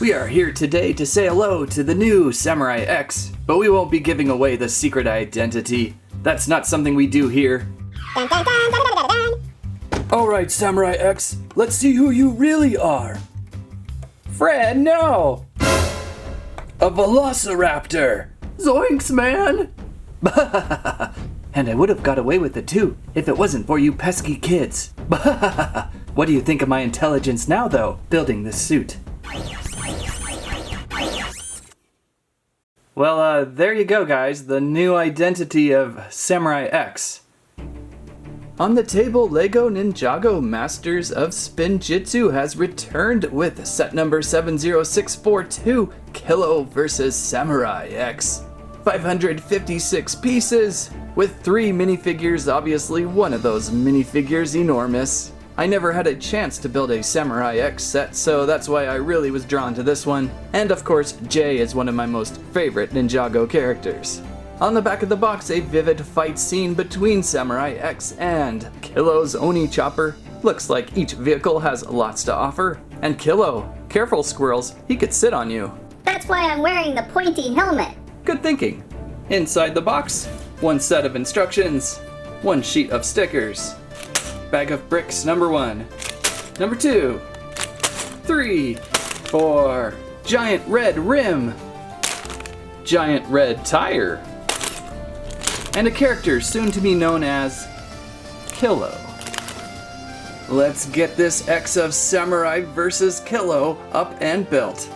We are here today to say hello to the new Samurai X, but we won't be giving away the secret identity. That's not something we do here. Alright, Samurai X, let's see who you really are. Fred, no! A velociraptor! Zoinks, man! And I would have got away with it too, if it wasn't for you pesky kids. What do you think of my intelligence now, though, building this suit? Well, there you go, guys, the new identity of Samurai X. On the table, LEGO Ninjago Masters of Spinjitzu has returned with set number 70642, Killow vs. Samurai X. 556 pieces, with 3 minifigures, obviously one of those minifigures enormous. I never had a chance to build a Samurai X set, so that's why I really was drawn to this one. And of course, Jay is one of my most favorite Ninjago characters. On the back of the box, a vivid fight scene between Samurai X and Killow's Oni Chopper. Looks like each vehicle has lots to offer. And Killow, careful squirrels, he could sit on you. That's why I'm wearing the pointy helmet. Good thinking. Inside the box, 1 set of instructions, 1 sheet of stickers, bag of bricks number 1, number 2, 3, 4, giant red rim, giant red tire, and a character soon to be known as Killow. Let's get this X of Samurai vs. Killow up and built.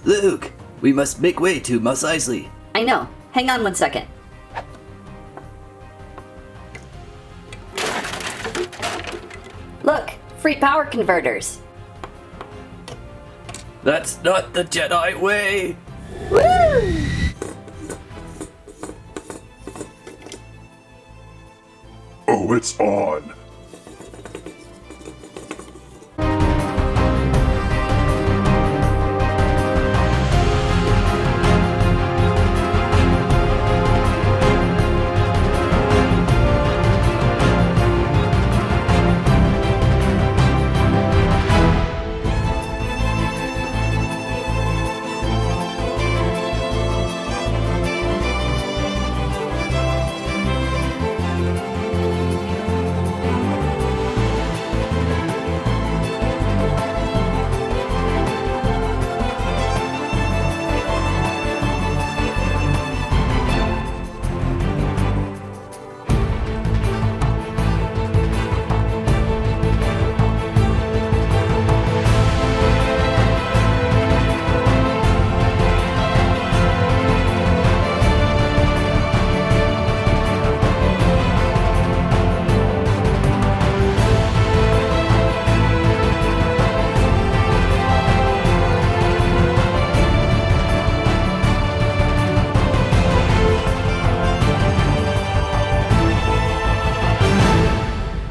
Luke, we must make way to Mos Eisley. I know. Hang on 1 second. Look, free power converters. That's not the Jedi way! Woo! Oh, it's on.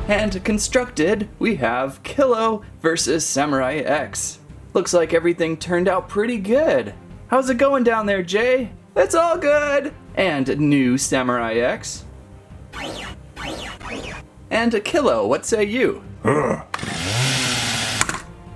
And constructed, we have Killow versus Samurai X. Looks like everything turned out pretty good. How's it going down there, Jay? It's all good! And new Samurai X. And a Killow, what say you?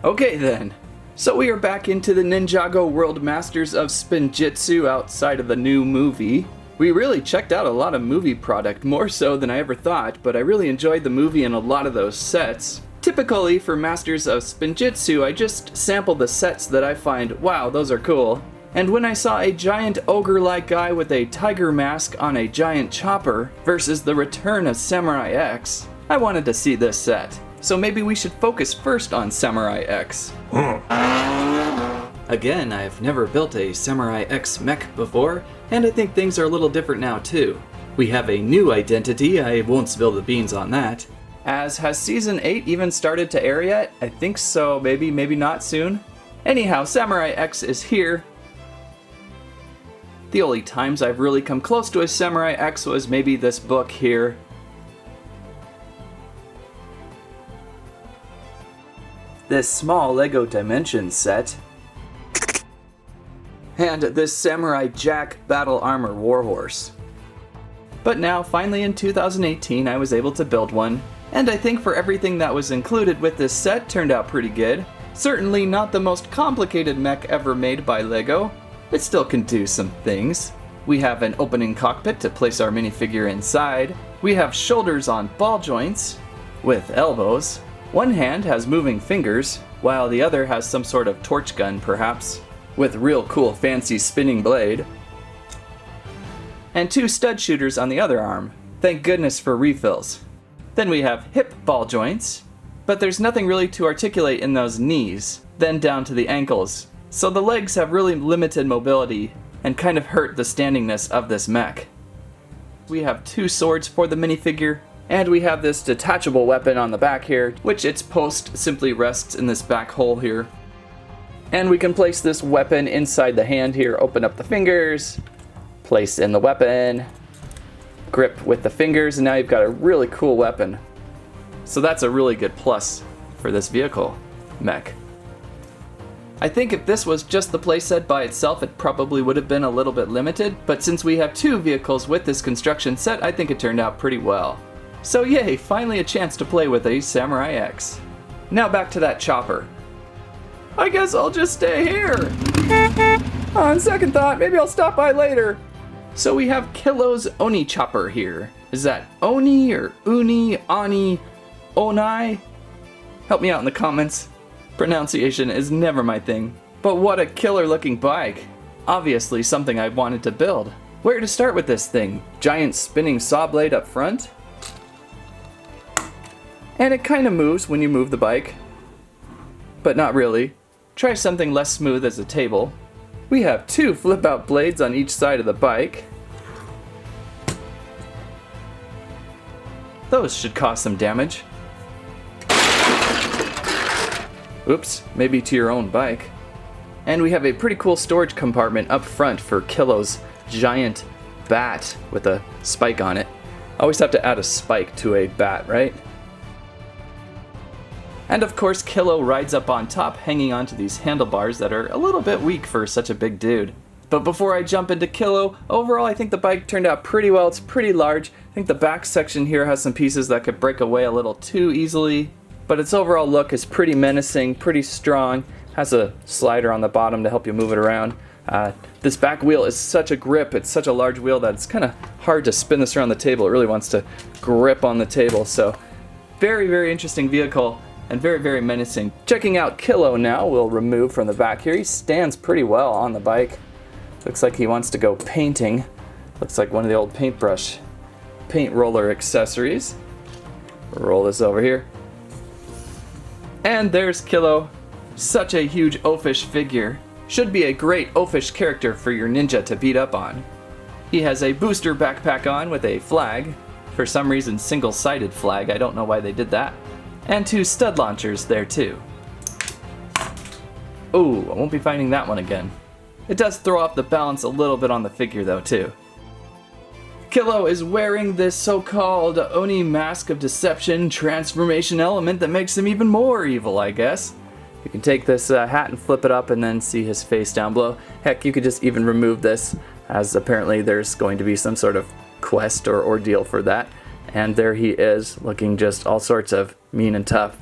Okay then. So we are back into the Ninjago World Masters of Spinjitzu outside of the new movie. We really checked out a lot of movie product, more so than I ever thought, but I really enjoyed the movie and a lot of those sets. Typically for Masters of Spinjitzu, I just sample the sets that I find, wow, those are cool. And when I saw a giant ogre-like guy with a tiger mask on a giant chopper versus the return of Samurai X, I wanted to see this set. So maybe we should focus first on Samurai X. Again, I've never built a Samurai X Mech before, and I think things are a little different now too. We have a new identity, I won't spill the beans on that. As has Season 8 even started to air yet? I think so, maybe not soon. Anyhow, Samurai X is here. The only times I've really come close to a Samurai X was maybe this book here. This small LEGO Dimensions set. And this Samurai Jack Battle Armor Warhorse. But now, finally in 2018, I was able to build one, and I think for everything that was included with this set turned out pretty good. Certainly not the most complicated mech ever made by LEGO. It still can do some things. We have an opening cockpit to place our minifigure inside. We have shoulders on ball joints with elbows. One hand has moving fingers, while the other has some sort of torch gun perhaps, with real cool fancy spinning blade. And two stud shooters on the other arm. Thank goodness for refills. Then we have hip ball joints, but there's nothing really to articulate in those knees, then down to the ankles. So the legs have really limited mobility and kind of hurt the standingness of this mech. We have two swords for the minifigure, and we have this detachable weapon on the back here, which its post simply rests in this back hole here. And we can place this weapon inside the hand here, open up the fingers, place in the weapon, grip with the fingers, and now you've got a really cool weapon. So that's a really good plus for this vehicle mech. I think if this was just the playset by itself, it probably would have been a little bit limited, but since we have two vehicles with this construction set, I think it turned out pretty well. So yay, finally a chance to play with a Samurai X. Now back to that chopper. I guess I'll just stay here. On second thought, maybe I'll stop by later. So we have Killow's Oni Chopper here. Is that Oni or Uni, Ani, Onai? Help me out in the comments. Pronunciation is never my thing. But what a killer looking bike. Obviously something I wanted to build. Where to start with this thing? Giant spinning saw blade up front? And it kind of moves when you move the bike. But not really. Try something less smooth as a table. We have two flip out blades on each side of the bike. Those should cause some damage. Oops, maybe to your own bike. And we have a pretty cool storage compartment up front for Killow's giant bat with a spike on it. Always have to add a spike to a bat, right? And of course, Killow rides up on top, hanging onto these handlebars that are a little bit weak for such a big dude. But before I jump into Killow, overall I think the bike turned out pretty well. It's pretty large. I think the back section here has some pieces that could break away a little too easily. But its overall look is pretty menacing, pretty strong. Has a slider on the bottom to help you move it around. This back wheel is such a grip. It's such a large wheel that it's kind of hard to spin this around the table. It really wants to grip on the table. So very, very interesting vehicle. And very, very menacing. Checking out Killow now, we'll remove from the back here. He stands pretty well on the bike. Looks like he wants to go painting. Looks like one of the old paintbrush paint roller accessories. Roll this over here. And there's Killow. Such a huge oafish figure. Should be a great oafish character for your ninja to beat up on. He has a booster backpack on with a flag. For some reason, single-sided flag. I don't know why they did that. And 2 stud launchers there too. Ooh, I won't be finding that one again. It does throw off the balance a little bit on the figure though too. Killow is wearing this so-called Oni mask of deception transformation element that makes him even more evil, I guess. You can take this hat and flip it up and then see his face down below. Heck, you could just even remove this, as apparently there's going to be some sort of quest or ordeal for that. And there he is, looking just all sorts of mean and tough.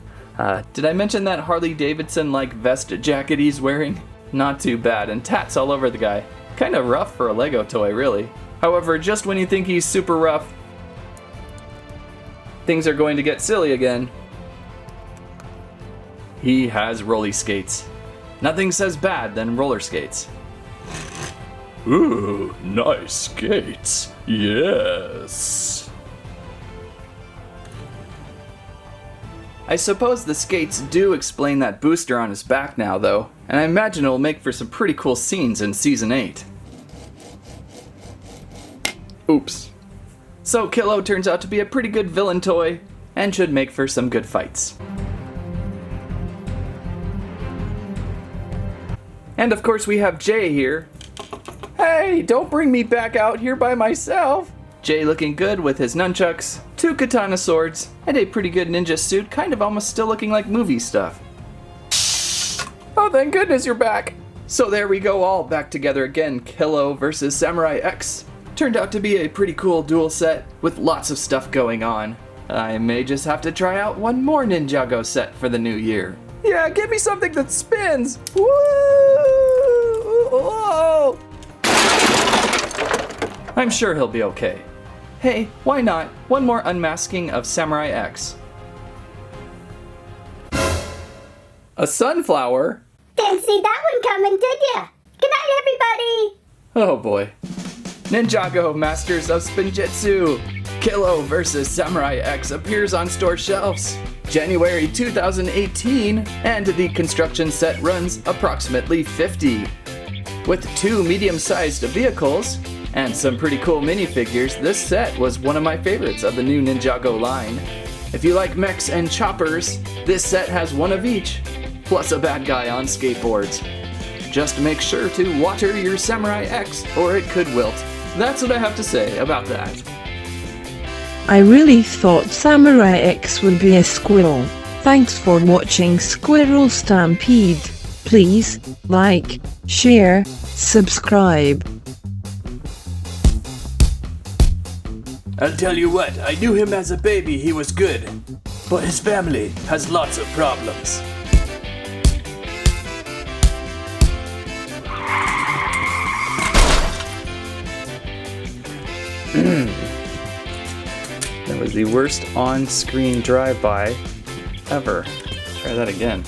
Did I mention that Harley Davidson-like vest jacket he's wearing? Not too bad, and tats all over the guy. Kind of rough for a Lego toy, really. However, just when you think he's super rough, things are going to get silly again. He has rolly skates. Nothing says bad than roller skates. Ooh, nice skates. Yes. I suppose the skates do explain that booster on his back now, though, and I imagine it'll make for some pretty cool scenes in Season 8. Oops. So Killow turns out to be a pretty good villain toy, and should make for some good fights. And of course we have Jay here. Hey, don't bring me back out here by myself! Jay looking good with his nunchucks, 2 katana swords, and a pretty good ninja suit, kind of almost still looking like movie stuff. Oh, thank goodness you're back! So there we go, all back together again. Killow versus Samurai X. Turned out to be a pretty cool duel set with lots of stuff going on. I may just have to try out one more Ninjago set for the new year. Yeah, give me something that spins! Woo! Whoa! I'm sure he'll be okay. Hey, why not? One more unmasking of Samurai X. A sunflower? Didn't see that one coming, did ya? Good night, everybody! Oh boy. Ninjago Masters of Spinjitzu. Killow vs. Samurai X appears on store shelves January 2018, and the construction set runs approximately $50. With 2 medium-sized vehicles and some pretty cool minifigures, this set was one of my favorites of the new Ninjago line. If you like mechs and choppers, this set has one of each, plus a bad guy on skateboards. Just make sure to water your Samurai X or it could wilt. That's what I have to say about that. I really thought Samurai X would be a squirrel. Thanks for watching Squirrel Stampede. Please, like, share, subscribe. I'll tell you what, I knew him as a baby, he was good. But his family has lots of problems. That was the worst on-screen drive-by ever. Try that again.